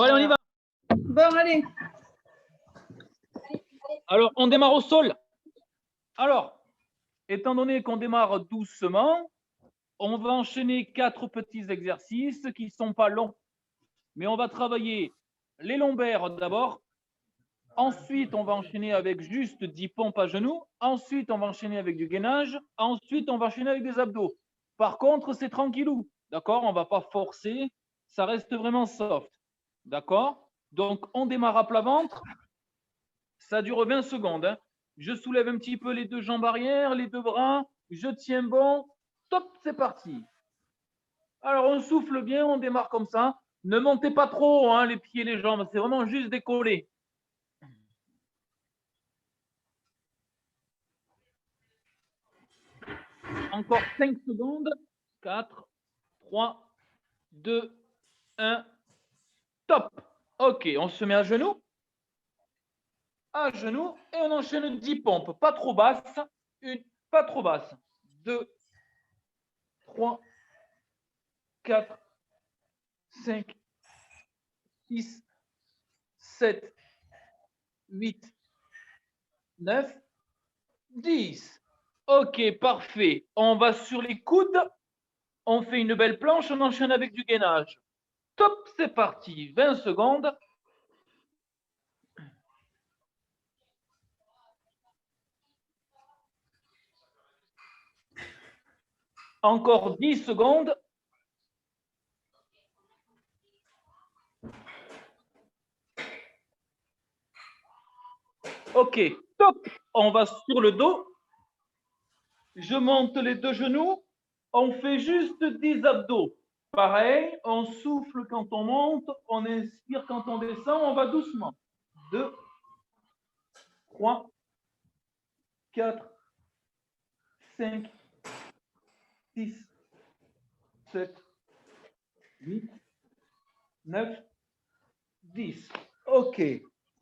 Bon, allez, on y va. Bon, allez. Alors, on démarre au sol. Alors, étant donné qu'on démarre doucement, on va enchaîner 4 petits exercices qui ne sont pas longs. Mais on va travailler les lombaires d'abord. Ensuite, on va enchaîner avec juste 10 pompes à genoux. Ensuite, on va enchaîner avec du gainage. Ensuite, on va enchaîner avec des abdos. Par contre, c'est tranquillou. D'accord? On ne va pas forcer. Ça reste vraiment soft. D'accord? Donc, on démarre à plat ventre. Ça dure 20 secondes. Hein. Je soulève un petit peu les deux jambes arrière, les deux bras. Je tiens bon. Top, c'est parti. Alors, on souffle bien, on démarre comme ça. Ne montez pas trop hein, les pieds et les jambes. C'est vraiment juste décoller. Encore 5 secondes. 4, 3, 2, 1. Top. OK, on se met à genoux. À genoux et on enchaîne 10 pompes. Pas trop basse. Une, pas trop basse. 2, 3, 4, 5, 6, 7, 8, 9, 10. OK, parfait. On va sur les coudes. On fait une belle planche. On enchaîne avec du gainage. Top, c'est parti. 20 secondes. Encore 10 secondes. OK, top. On va sur le dos. Je monte les deux genoux. On fait juste 10 abdos. Pareil, on souffle quand on monte, on inspire quand on descend, on va doucement. 2, 3, 4, 5, 6, 7, 8, 9, 10. OK.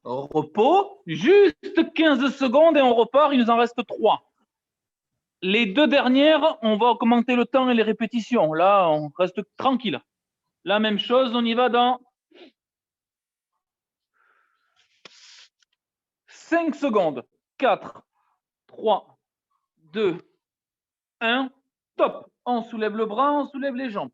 Repos, juste 15 secondes et on repart, il nous en reste 3. Les deux dernières, on va augmenter le temps et les répétitions. Là, on reste tranquille. La même chose, on y va dans 5 secondes. 4, 3, 2, 1. Top. On soulève le bras, on soulève les jambes.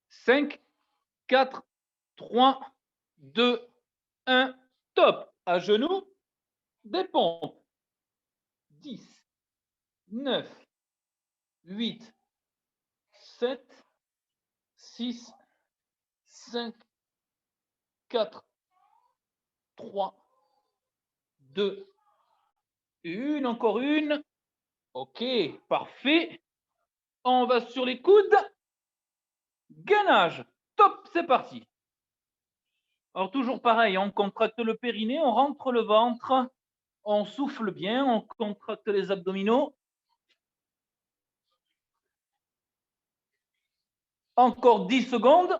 Cinq, 4, 3, 2, 1. Top. À genoux, des pompes. 10, 9, 8, 7, 6, 5, 4, 3, 2, 1. Encore une. OK, parfait. On va sur les coudes. Gainage. Top, c'est parti. Alors, toujours pareil, on contracte le périnée, on rentre le ventre, on souffle bien, on contracte les abdominaux. Encore 10 secondes.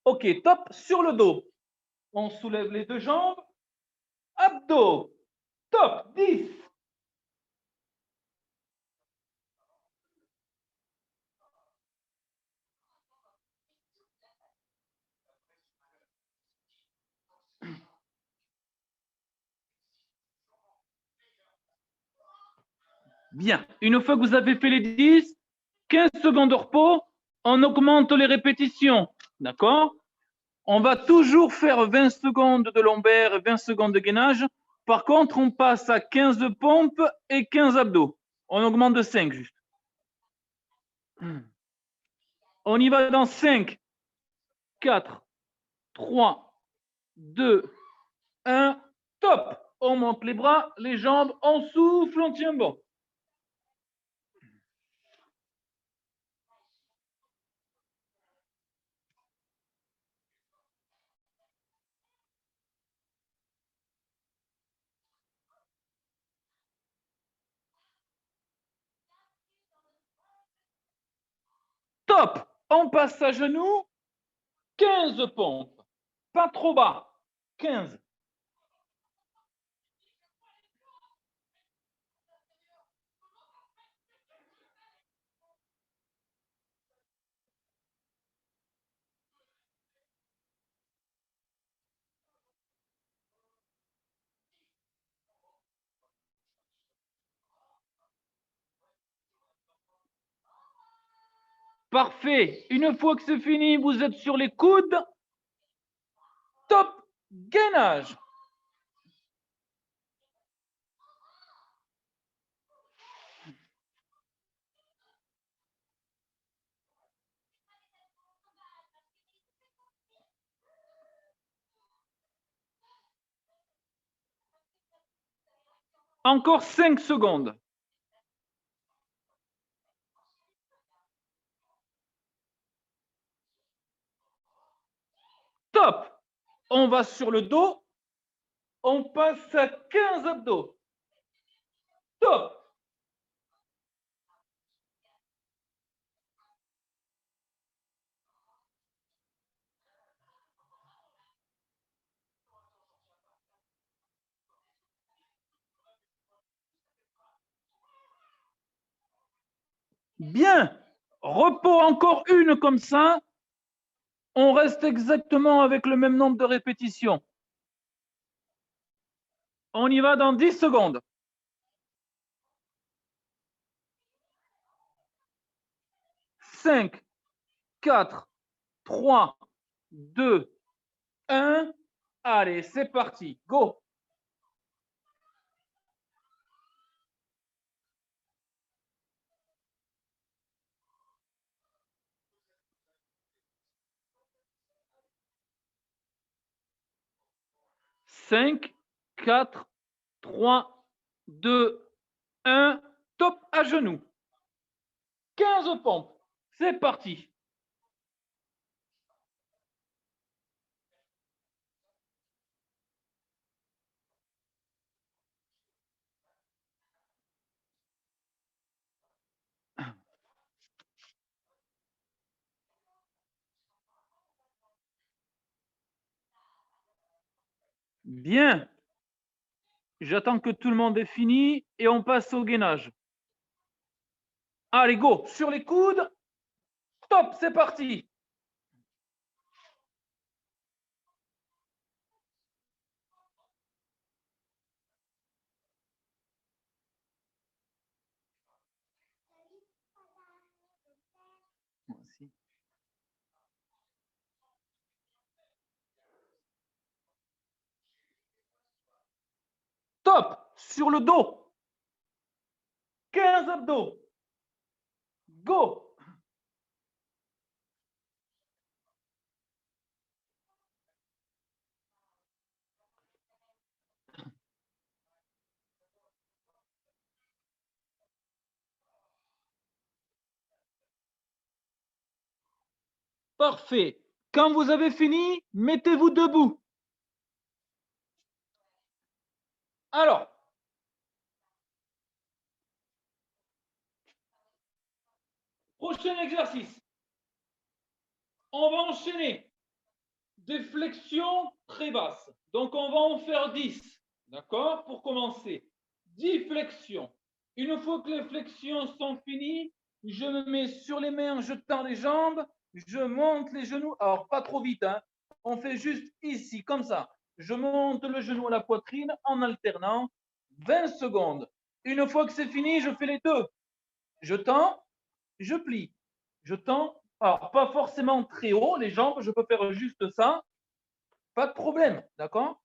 OK, top, sur le dos. On soulève les deux jambes. Abdos. Top, 10. Bien. Une fois que vous avez fait les 10, 15 secondes de repos, on augmente les répétitions. D'accord? On va toujours faire 20 secondes de lombaire et 20 secondes de gainage. Par contre, on passe à 15 pompes et 15 abdos. On augmente de 5 juste. On y va dans 5, 4, 3, 2, 1. Top. On monte les bras, les jambes, on souffle, on tient bon. Top. On passe à genoux. 15 pompes. Pas trop bas. 15. Parfait. Une fois que c'est fini, vous êtes sur les coudes. Top. Gainage. Encore 5 secondes. Top. On va sur le dos. On passe à 15 abdos. Top. Bien. Repos encore une comme ça. On reste exactement avec le même nombre de répétitions. On y va dans 10 secondes. 5, 4, 3, 2, 1. Allez, c'est parti. Go. Cinq, 4, 3, 2, 1. Top à genoux. 15 pompes. C'est parti. Bien. J'attends que tout le monde ait fini et on passe au gainage. Allez, go. Sur les coudes. Top, c'est parti. Top. Sur le dos. 15 abdos. Go. Parfait. Quand vous avez fini, mettez-vous debout. Alors, prochain exercice. On va enchaîner des flexions très basses. Donc, on va en faire 10. D'accord? Pour commencer. 10 flexions. Une fois que les flexions sont finies, je me mets sur les mains, je tends les jambes, je monte les genoux. Alors, pas trop vite, hein. On fait juste ici, comme ça. Je monte le genou à la poitrine en alternant 20 secondes. Une fois que c'est fini, je fais les deux. Je tends, je plie. Je tends. Alors, pas forcément très haut, les jambes, je peux faire juste ça. Pas de problème, d'accord?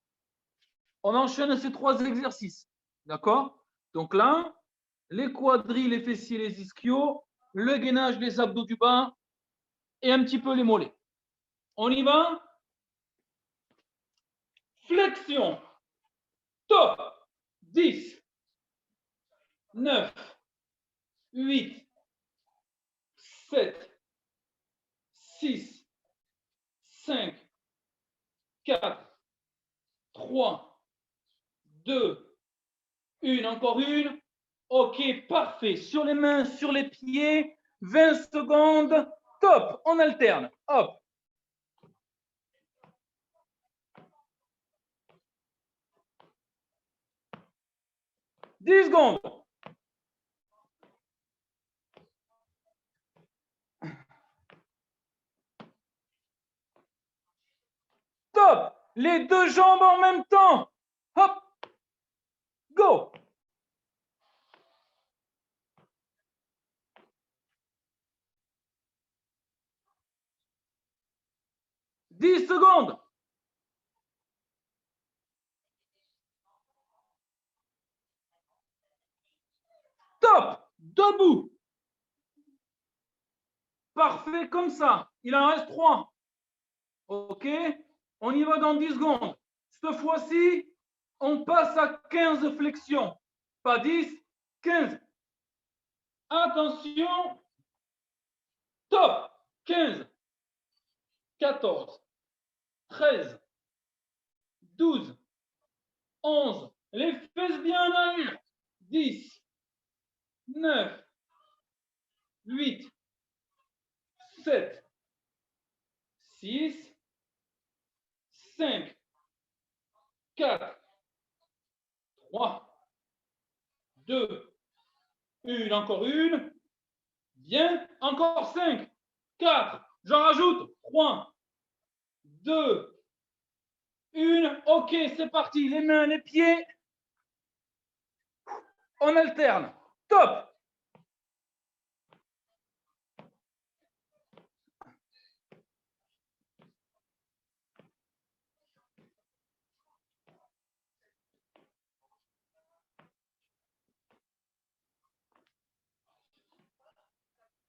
On enchaîne ces 3 exercices, d'accord? Donc là, les quadris, les fessiers, les ischios, le gainage, les abdos du bas et un petit peu les mollets. On y va? Flexion. Top. 10, 9, 8, 7, 6, 5, 4, 3, 2, 1. Encore une. OK, parfait. Sur les mains, sur les pieds. 20 secondes. Top, on alterne. Hop. « 10 secondes. Top. Les deux jambes en même temps. Hop. Go. « 10 secondes. Top. Debout. Parfait comme ça. Il en reste 3. OK. On y va dans 10 secondes. Cette fois-ci, on passe à 15 flexions. Pas 10, 15. Attention. Top. 15, 14, 13, 12, 11. Les fesses bien en arrière. 10, 9, 8, 7, 6, 5, 4, 3, 2, 1, encore une. Bien, encore 5, 4, j'en rajoute 3, 2, 1. OK, c'est parti. Les mains, les pieds. On alterne. Top.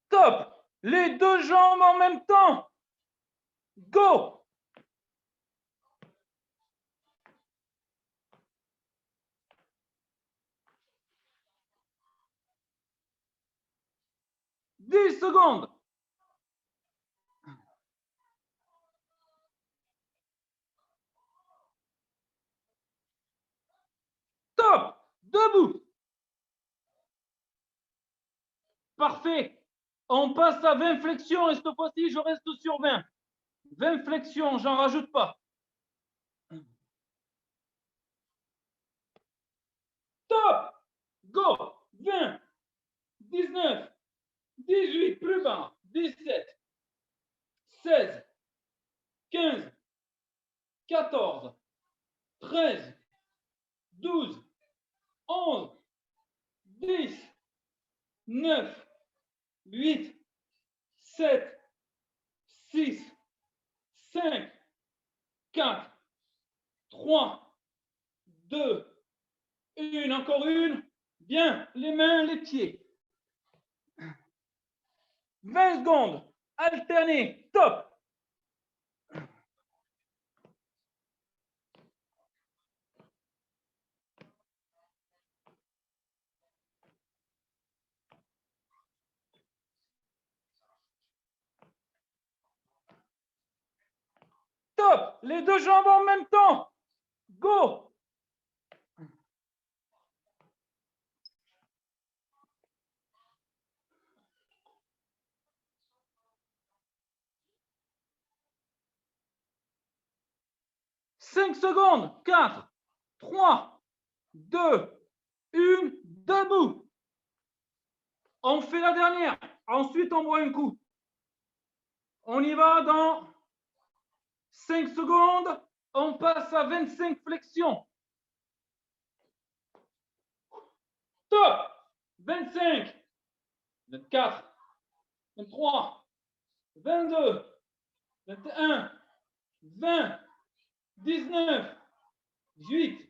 Top. Les deux jambes en même temps. Go. « 10 secondes. Top. Debout. Parfait. On passe à 20 flexions et cette fois-ci, je reste sur 20. 20 flexions, j'en rajoute pas. Top. Go. 20, 19, 18, plus bas. 17, 16, 15, 14, 13, 12, 11, 10, 9, 8, 7, 6, 5, 4, 3, 2, 1, encore une. Bien, les mains, les pieds. 20 secondes. Alterner. Top. Top. Les deux jambes en même temps. Go. « 5 secondes. 4, 3, 2, 1. Debout. On fait la dernière. Ensuite, on boit un coup. On y va dans 5 secondes. On passe à 25 flexions. Top. 25, 24, 23, 22, 21, 20, 19, 18,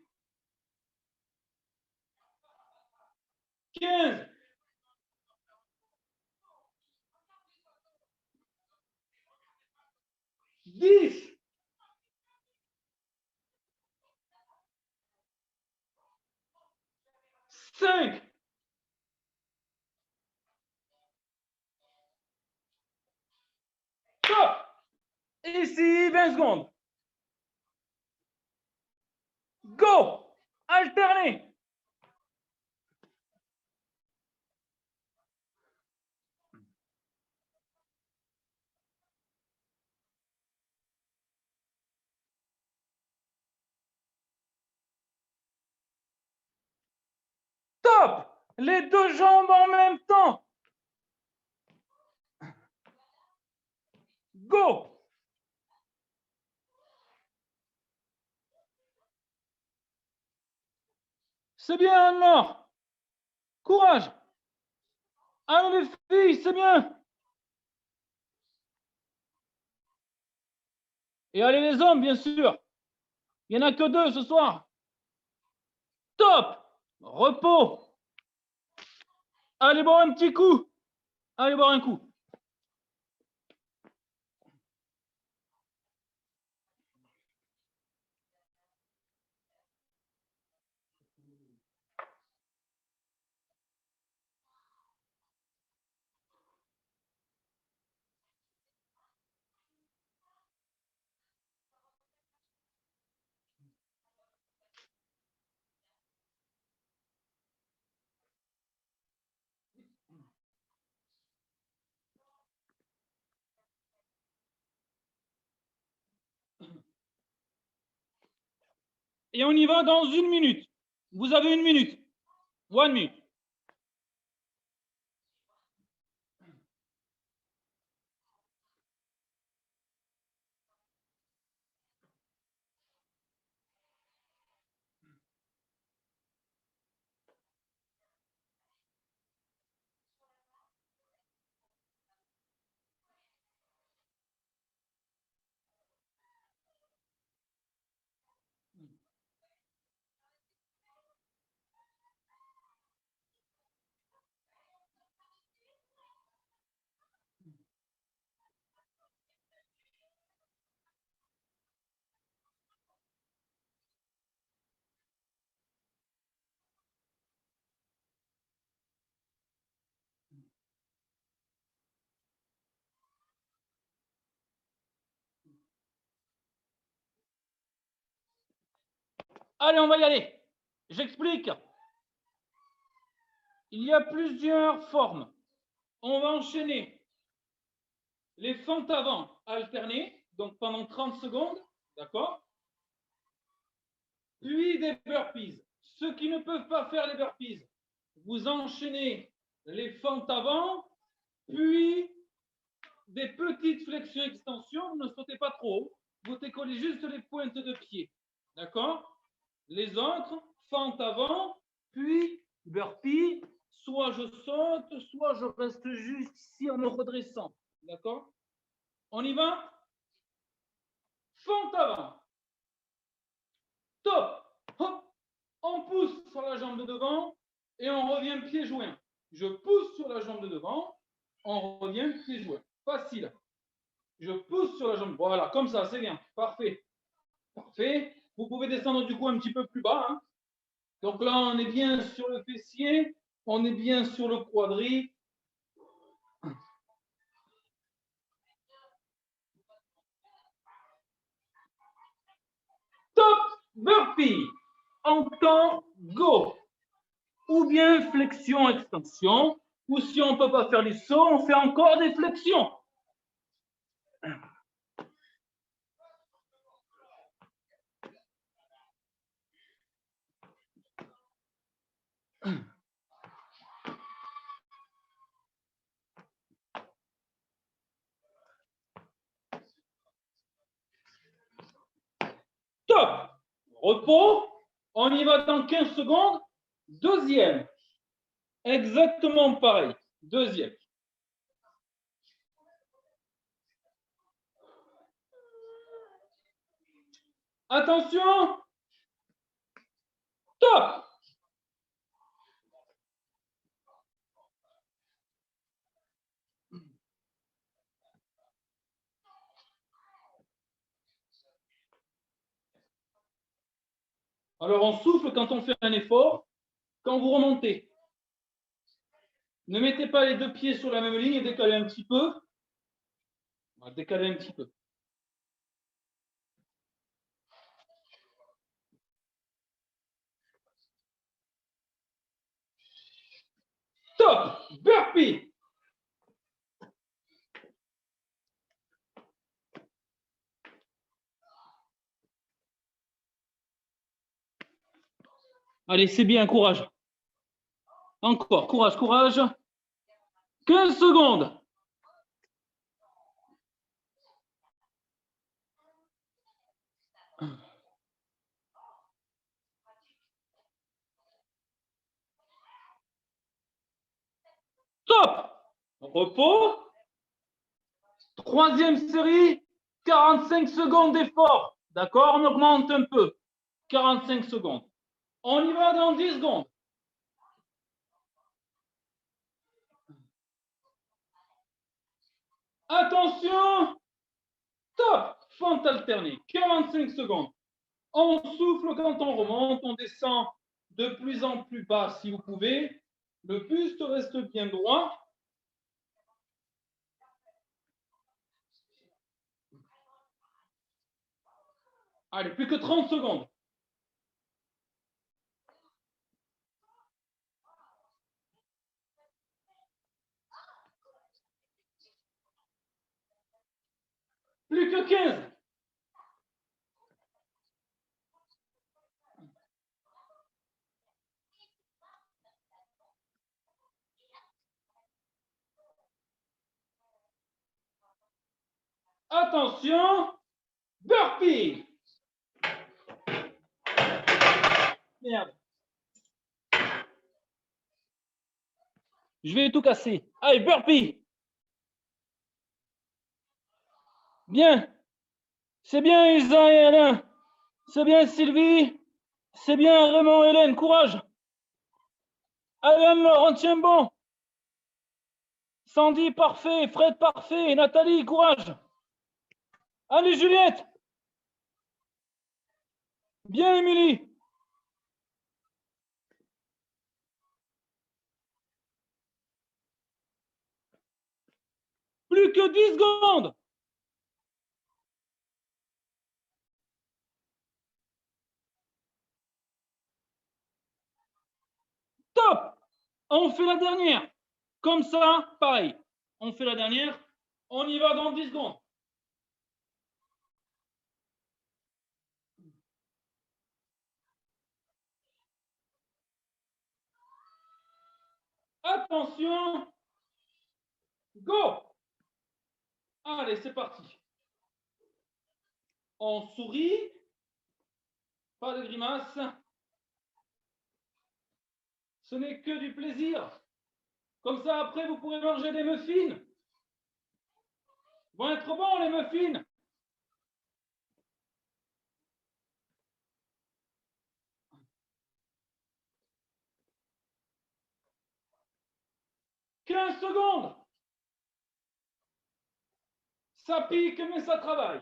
15, 10, 5, 4. Ici, 20 secondes. Go. Alternez. Les deux jambes en même temps. Go. C'est bien, Anne-Laure. Courage. Allez, les filles, c'est bien. Et allez, les hommes, bien sûr. Il n'y en a que deux ce soir. Top. Repos. Allez boire un petit coup. Allez boire un coup. Et on y va dans 1 minute. Vous avez 1 minute. 1 minute. Allez, on va y aller. J'explique. Il y a plusieurs formes. On va enchaîner les fentes avant alternées, donc pendant 30 secondes, d'accord? Puis des burpees. Ceux qui ne peuvent pas faire les burpees, vous enchaînez les fentes avant, puis des petites flexions-extensions. Vous ne sautez pas trop haut, vous décollez juste les pointes de pied, d'accord? Les autres, fente avant, puis burpee. Soit je saute, soit je reste juste ici en me redressant. D'accord? On y va? Fente avant. Top. Hop. On pousse sur la jambe de devant et on revient pied joint. Je pousse sur la jambe de devant, on revient pied joint. Facile. Je pousse sur la jambe. Voilà, comme ça, c'est bien. Parfait. Parfait. Vous pouvez descendre du coup un petit peu plus bas. Hein. Donc là, on est bien sur le fessier, on est bien sur le quadri. Top burpee. En temps, go. Ou bien flexion, extension. Ou si on ne peut pas faire les sauts, on fait encore des flexions. Top. Repos. On y va dans 15 secondes. Deuxième. Exactement pareil. Deuxième. Attention. Top. Alors on souffle quand on fait un effort. Quand vous remontez, ne mettez pas les deux pieds sur la même ligne et décalez un petit peu. On va décaler un petit peu. Top. Burpee. Allez, c'est bien, courage. Encore, courage, courage. 15 secondes. Top. Repos. Troisième série, 45 secondes d'effort. D'accord, on augmente un peu. 45 secondes. On y va dans 10 secondes. Attention. Top. Fente alternée. 45 secondes. On souffle quand on remonte. On descend de plus en plus bas si vous pouvez. Le buste reste bien droit. Allez, plus que 30 secondes. Plus que 15. Attention, burpee. Merde. Je vais tout casser. Allez, burpee. Bien. C'est bien, Isa et Alain. C'est bien, Sylvie. C'est bien, Raymond et Hélène. Courage. Allez, Anne-Laure, on tient bon. Sandy, parfait. Fred, parfait. Nathalie, courage. Allez, Juliette. Bien, Émilie. Plus que 10 secondes. Top. On fait la dernière. Comme ça, pareil. On fait la dernière. On y va dans 10 secondes. Attention. Go. Allez, c'est parti. On sourit. Pas de grimace. Ce n'est que du plaisir. Comme ça, après, vous pourrez manger des muffins. Ils vont être bons, les muffins. « 15 secondes. Ça pique, mais ça travaille.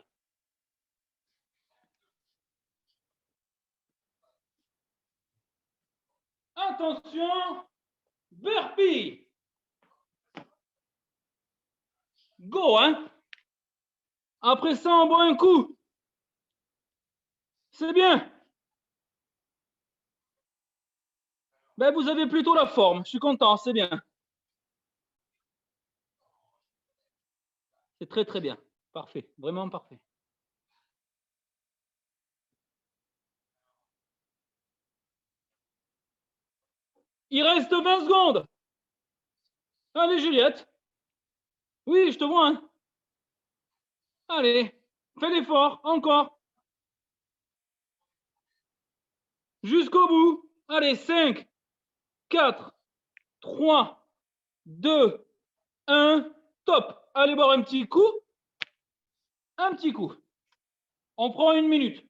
Attention. Burpee. Go, hein. Après ça, on boit un coup. C'est bien. Ben, vous avez plutôt la forme. Je suis content, c'est bien. C'est très, très bien. Parfait. Vraiment parfait. Il reste 20 secondes. Allez, Juliette. Oui, je te vois. Hein. Allez, fais l'effort. Encore. Jusqu'au bout. Allez, 5, 4, 3, 2, 1. Top. Allez boire un petit coup. Un petit coup. On prend une minute.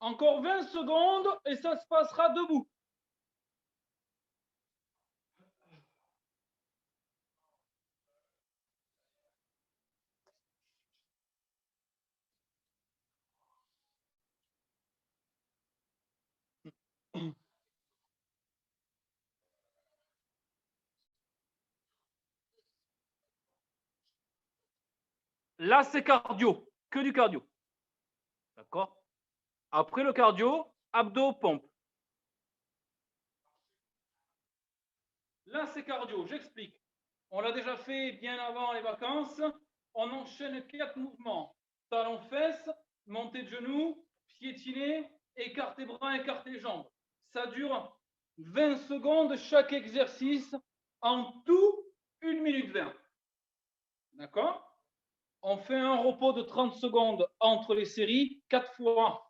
Encore 20 secondes et ça se passera debout. Là, c'est cardio, que du cardio. D'accord? Après le cardio, abdos, pompe. Là, c'est cardio, j'explique. On l'a déjà fait bien avant les vacances. On enchaîne 4 mouvements. Talons, fesses, montée de genoux, piétiner, écarter bras, écarter jambes. Ça dure 20 secondes chaque exercice. En tout, 1 minute 20. D'accord? On fait un repos de 30 secondes entre les séries, 4 fois.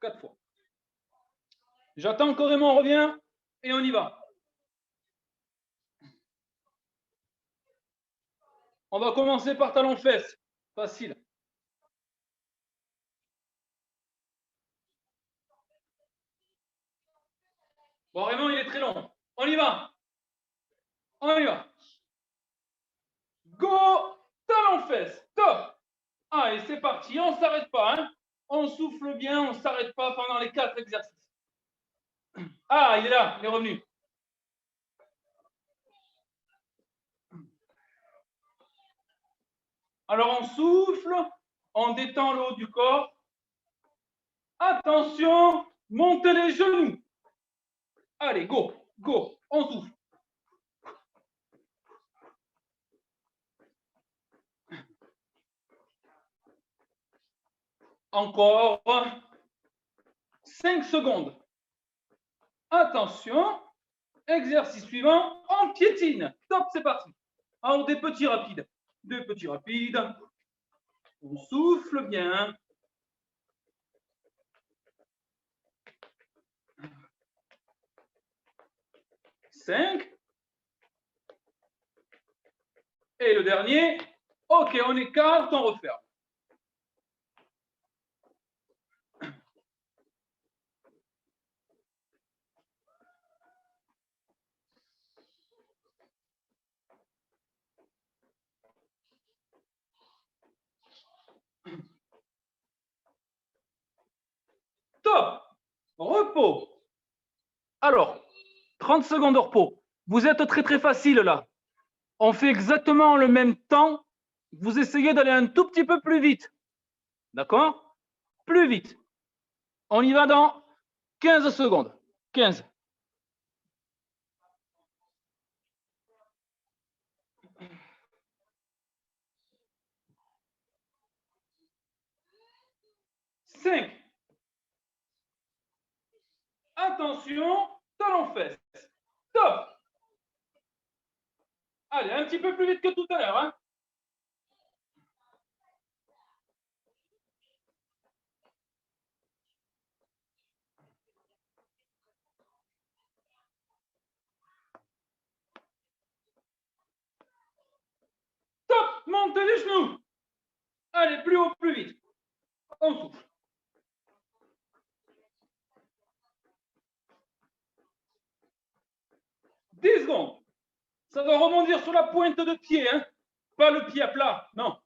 4 fois. J'attends que Raymond revient et on y va. On va commencer par talons fesses. Facile. Bon, Raymond, il est très long. On y va. On y va. Go, talons fesses. Top. Allez, c'est parti. On ne s'arrête pas. Hein. On souffle bien. On ne s'arrête pas pendant les 4 exercices. Ah, il est là. Il est revenu. Alors, on souffle. On détend le haut du corps. Attention, montez les genoux. Allez, go, go. On souffle. Encore 5 secondes. Attention. Exercice suivant, on piétine. Top, c'est parti. Alors, des petits rapides. Des petits rapides. On souffle bien. 5. Et le dernier. OK, on écarte, on referme. Top. Repos. Alors, 30 secondes de repos. Vous êtes très, très facile là. On fait exactement le même temps. Vous essayez d'aller un tout petit peu plus vite. D'accord? Plus vite. On y va dans 15 secondes. 15. Cinq. Attention, talons fesses. Top. Allez, un petit peu plus vite que tout à l'heure. Hein. Top, montez les genoux. Allez, plus haut, plus vite. On souffle. 10 secondes. Ça doit rebondir sur la pointe de pied, hein. Pas le pied à plat, non.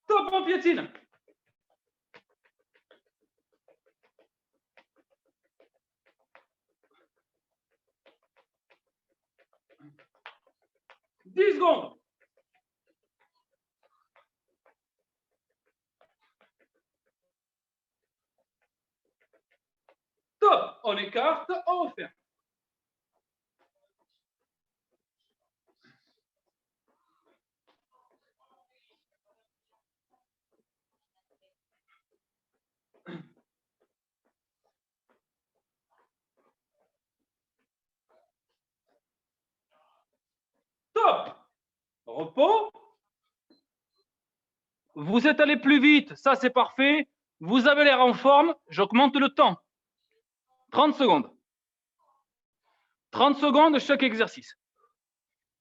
Top, on piétine. « 10 secondes. Top, on écarte, on referme. Top. Repos. Vous êtes allé plus vite, ça c'est parfait. Vous avez l'air en forme, j'augmente le temps. 30 secondes. 30 secondes chaque exercice.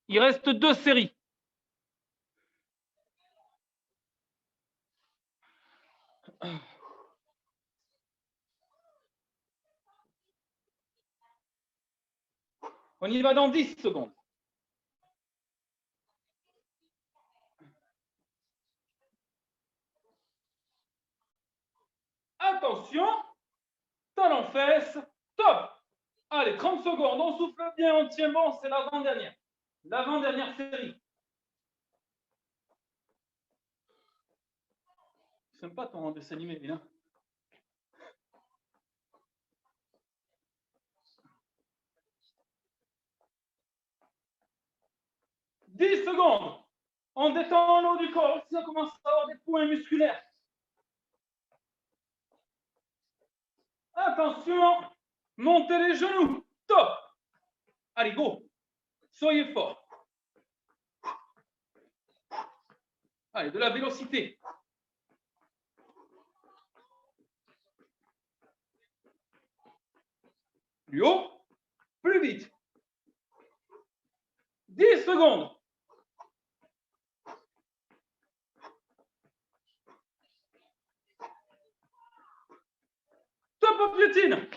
Il reste 2 séries. On y va dans 10 secondes. Attention, talon fesse, top. Allez, 30 secondes, on souffle bien, on tient bon, c'est l'avant-dernière. L'avant-dernière série. Sympa ton dessin animé, Lina. « 10 secondes. On détend l'eau du corps. Si on commence à avoir des points musculaires. Attention, montez les genoux. Top. Allez, go. Soyez fort. Allez, de la vélocité. Plus haut, plus vite. 10 secondes. Top au piétine.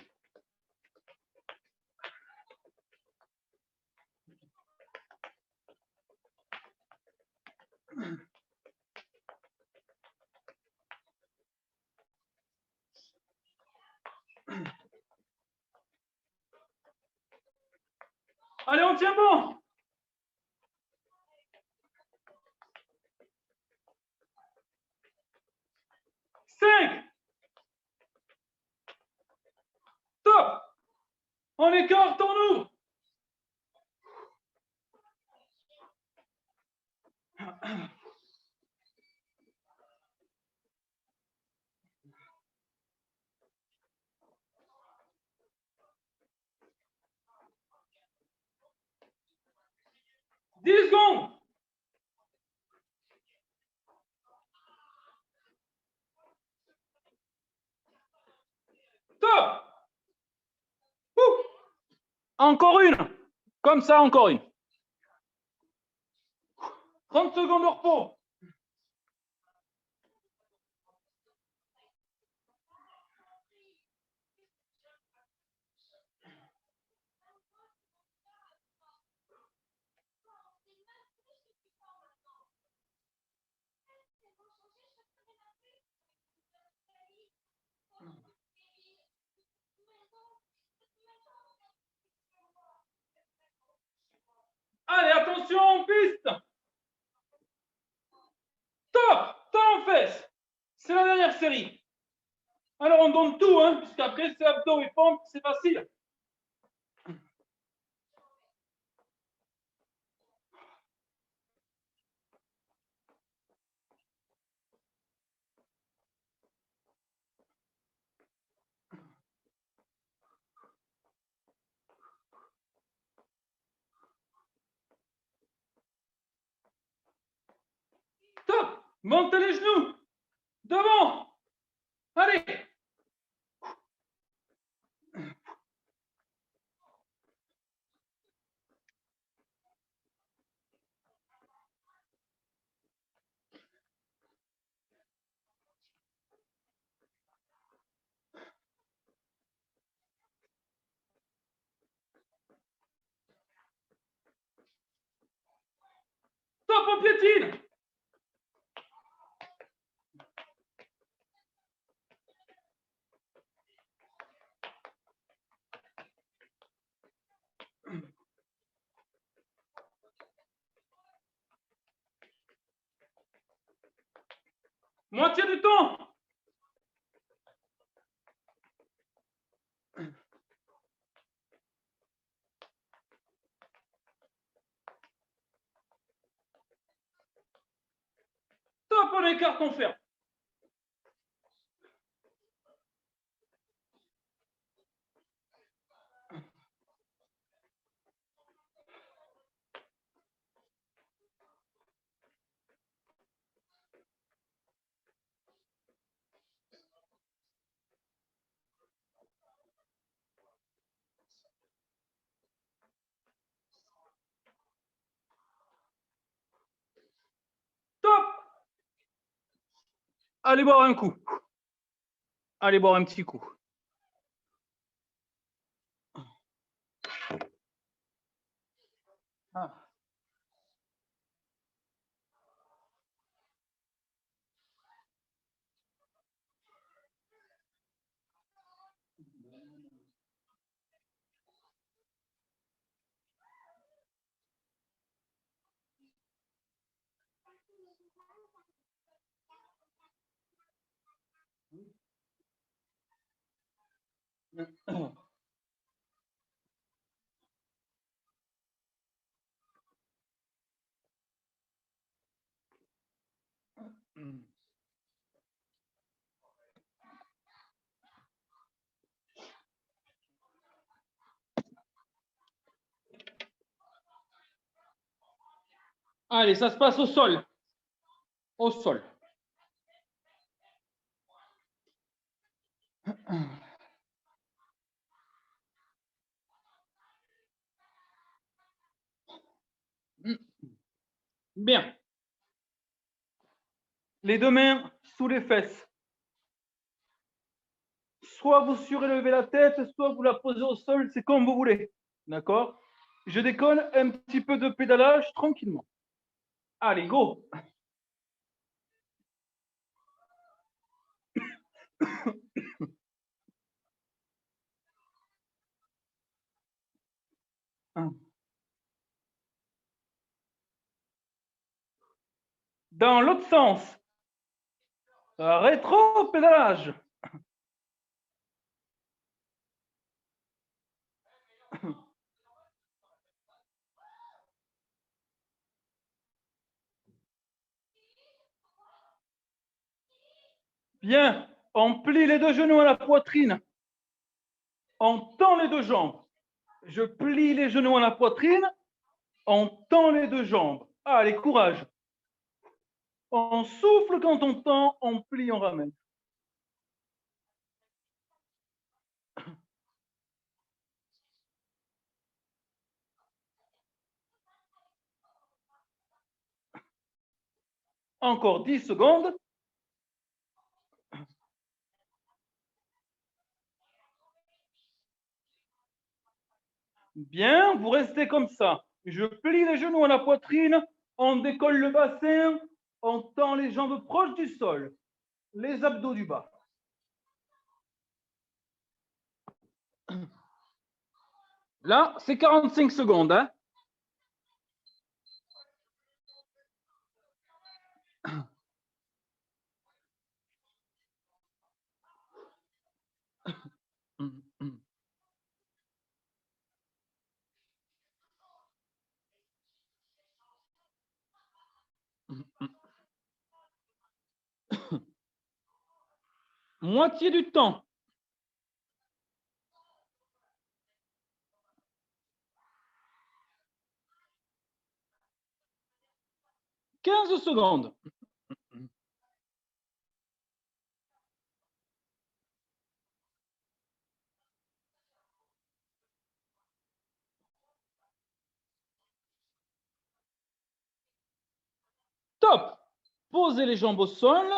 Allez, on tient bon. Top. On écarte, on ouvre. « 10 secondes. Top. Encore une. Comme ça, encore une. 30 secondes de repos. Allez, attention, piste. Top. Talon fesse. C'est la dernière série. Alors, on donne tout, hein, puisqu'après, c'est abdos et pompes, c'est facile. Top. Montez les genoux. Devant. Allez. Top, on piétine. Moitié du temps. Top, on écarte, on ferme. Top. Allez boire un coup. Allez boire un petit coup. Ah. Allez, ça se passe au sol. Au sol. Bien. Les deux mains sous les fesses. Soit vous surélevez la tête, soit vous la posez au sol, c'est comme vous voulez. D'accord? Je décolle un petit peu de pédalage tranquillement. Allez, go! Dans l'autre sens. Rétro-pédalage. Bien. On plie les deux genoux à la poitrine. On tend les deux jambes. Je plie les genoux à la poitrine. On tend les deux jambes. Allez, courage. On souffle quand on tend, on plie, on ramène. Encore 10 secondes. Bien, vous restez comme ça. Je plie les genoux à la poitrine, on décolle le bassin, on tend les jambes proches du sol, les abdos du bas. Là, c'est 45 secondes. Hein. Moitié du temps. « 15 secondes. Top. Posez les jambes au sol.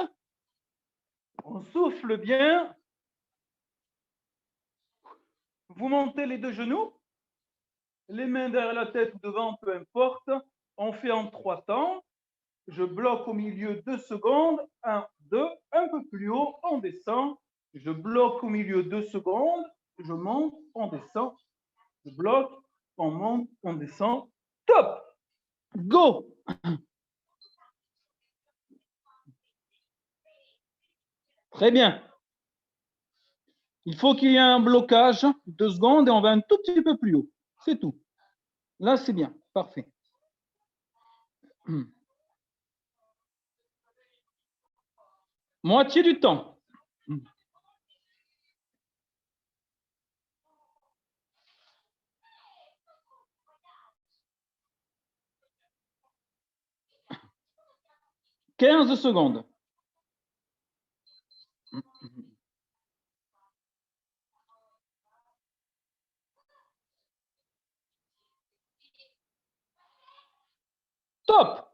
On souffle bien. Vous montez les deux genoux. Les mains derrière la tête ou devant, peu importe. On fait en 3 temps. Je bloque au milieu 2 secondes. 1, 2. Un peu plus haut, on descend. Je bloque au milieu 2 secondes. Je monte, on descend. Je bloque, on monte, on descend. Top. Go. Très bien. Il faut qu'il y ait un blocage, 2 secondes, et on va un tout petit peu plus haut. C'est tout. Là, c'est bien. Parfait. Moitié du temps. « 15 secondes. Top.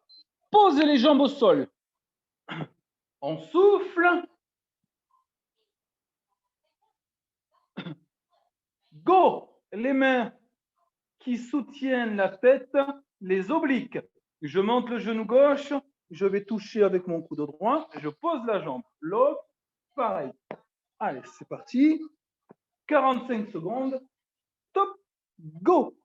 Posez les jambes au sol. On souffle. Go. Les mains qui soutiennent la tête, les obliques. Je monte le genou gauche, je vais toucher avec mon coude droit, je pose la jambe. L'autre, pareil. Allez, c'est parti. 45 secondes. Top. Go.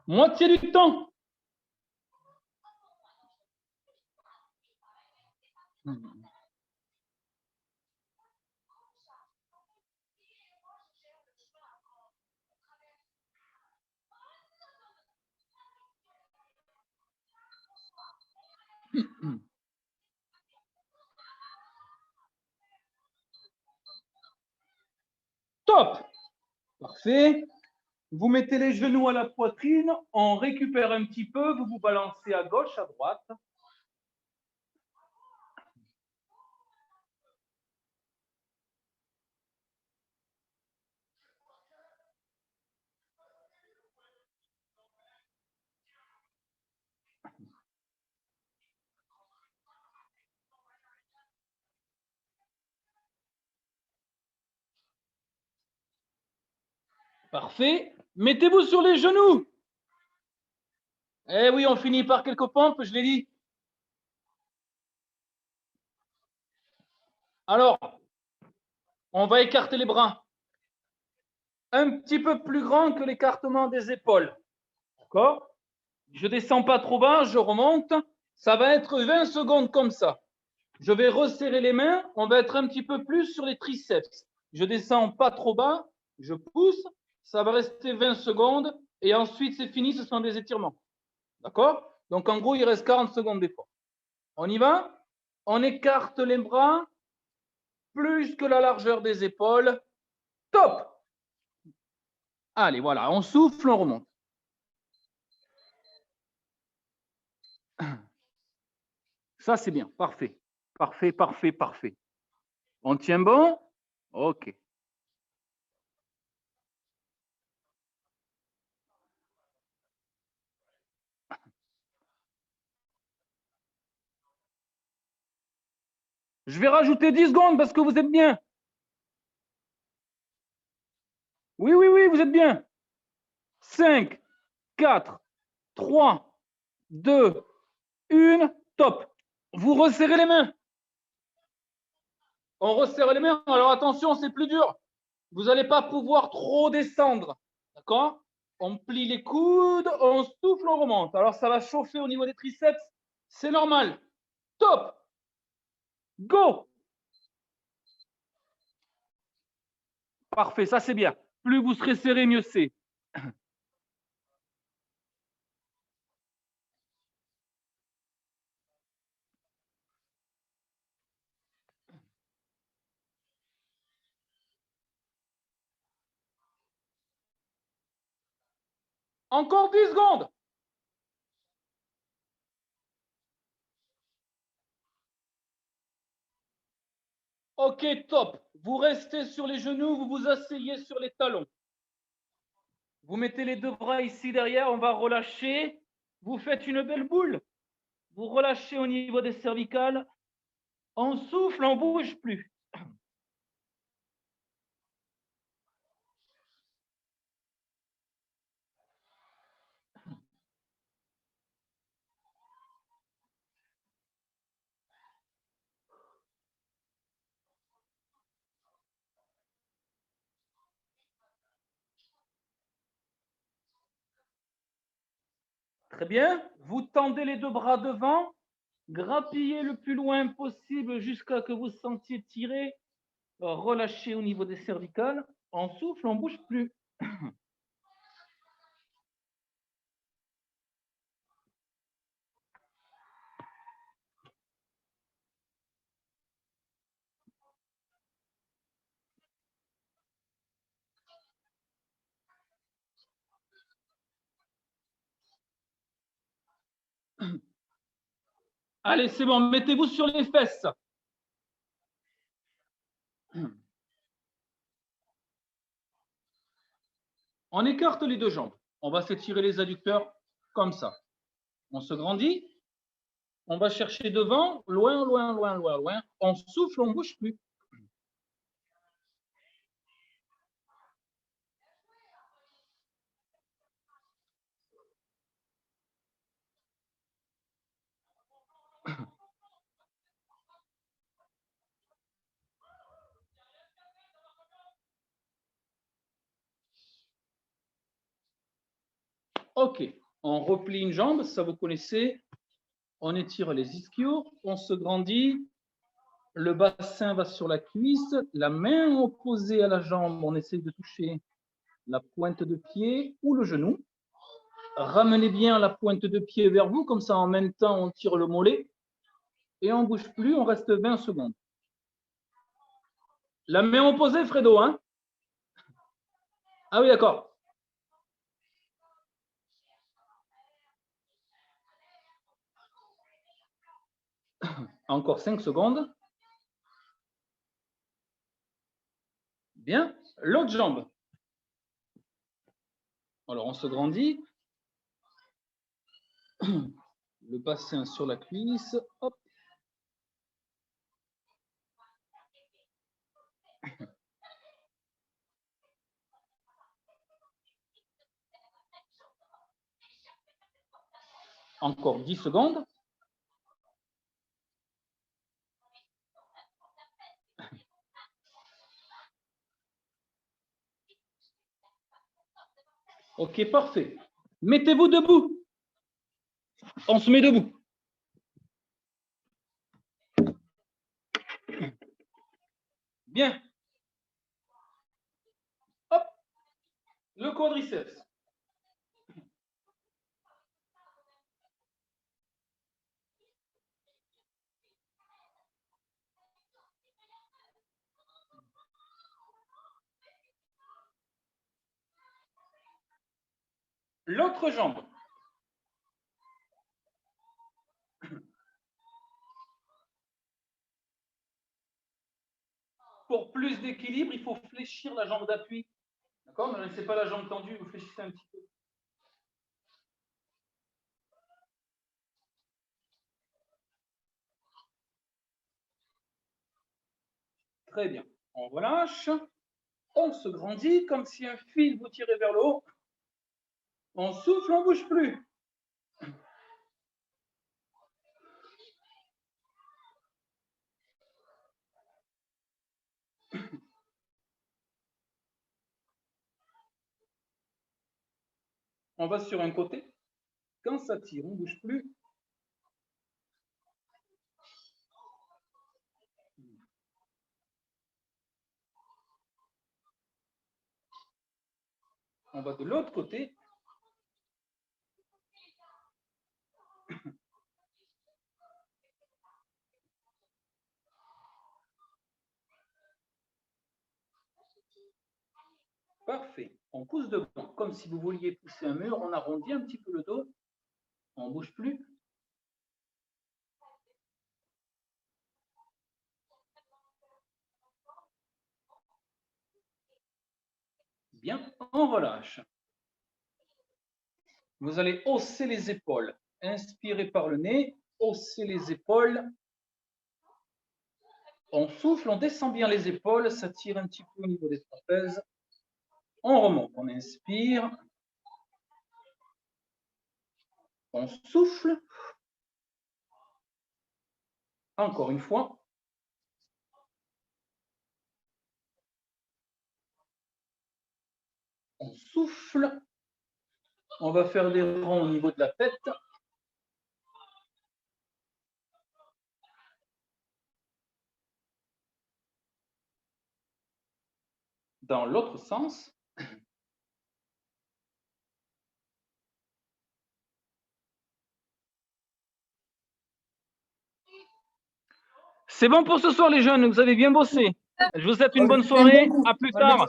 Moitié du temps. Top. Parfait. Vous mettez les genoux à la poitrine, on récupère un petit peu, vous vous balancez à gauche, à droite. Parfait. Mettez-vous sur les genoux. Eh oui, on finit par quelques pompes, je l'ai dit. Alors, on va écarter les bras. Un petit peu plus grand que l'écartement des épaules. D'accord? Je ne descends pas trop bas, je remonte. Ça va être 20 secondes comme ça. Je vais resserrer les mains. On va être un petit peu plus sur les triceps. Je descends pas trop bas. Je pousse. Ça va rester 20 secondes. Et ensuite, c'est fini. Ce sont des étirements. D'accord? Donc, en gros, il reste 40 secondes d'effort. On y va? On écarte les bras plus que la largeur des épaules. Top! Allez, voilà. On souffle, on remonte. Ça, c'est bien. Parfait. Parfait, parfait, parfait. On tient bon? OK. Je vais rajouter 10 secondes parce que vous êtes bien. Oui, oui, oui, vous êtes bien. 5, 4, 3, 2, 1. Top. Vous resserrez les mains. On resserre les mains. Alors attention, c'est plus dur. Vous n'allez pas pouvoir trop descendre. D'accord? On plie les coudes, on souffle, on remonte. Alors ça va chauffer au niveau des triceps. C'est normal. Top. Go. Parfait, ça c'est bien. Plus vous serez serré, mieux c'est. Encore 10 secondes. Ok, top. Vous restez sur les genoux, vous vous asseyez sur les talons. Vous mettez les deux bras ici derrière, on va relâcher. Vous faites une belle boule. Vous relâchez au niveau des cervicales. On souffle, on ne bouge plus. Très bien. Vous tendez les deux bras devant. Grappillez le plus loin possible jusqu'à que vous sentiez tirer. Relâchez au niveau des cervicales. On souffle, on ne bouge plus. Allez, c'est bon, mettez-vous sur les fesses. On écarte les deux jambes. On va s'étirer les adducteurs comme ça. On se grandit. On va chercher devant, loin, loin, loin, loin, loin. On souffle, on ne bouge plus. OK. On replie une jambe, ça vous connaissez. On étire les ischios, on se grandit. Le bassin va sur la cuisse. La main opposée à la jambe, on essaie de toucher la pointe de pied ou le genou. Ramenez bien la pointe de pied vers vous, comme ça en même temps on tire le mollet. Et on ne bouge plus, on reste 20 secondes. La main opposée, Fredo, hein? Ah oui, d'accord. Encore 5 secondes. Bien. L'autre jambe. Alors, on se grandit. Le bassin sur la cuisse. Hop. Encore 10 secondes. OK, parfait. Mettez-vous debout. On se met debout. Bien. Hop. Le quadriceps. L'autre jambe. Pour plus d'équilibre, il faut fléchir la jambe d'appui. D'accord? Ne laissez pas la jambe tendue, vous fléchissez un petit peu. Très bien. On relâche. On se grandit comme si un fil vous tirait vers le haut. On souffle, on ne bouge plus. On va sur un côté. Quand ça tire, on ne bouge plus. On va de l'autre côté. Parfait. On pousse devant, comme si vous vouliez pousser un mur. On arrondit un petit peu le dos. On ne bouge plus. Bien, on relâche. Vous allez hausser les épaules. Inspirez par le nez, haussez les épaules. On souffle, on descend bien les épaules, ça tire un petit peu au niveau des trapèzes. On remonte, on inspire. On souffle. Encore une fois. On souffle. On va faire des ronds au niveau de la tête. Dans l'autre sens. C'est bon pour ce soir les jeunes, vous avez bien bossé. Je vous souhaite une bonne soirée, à plus tard.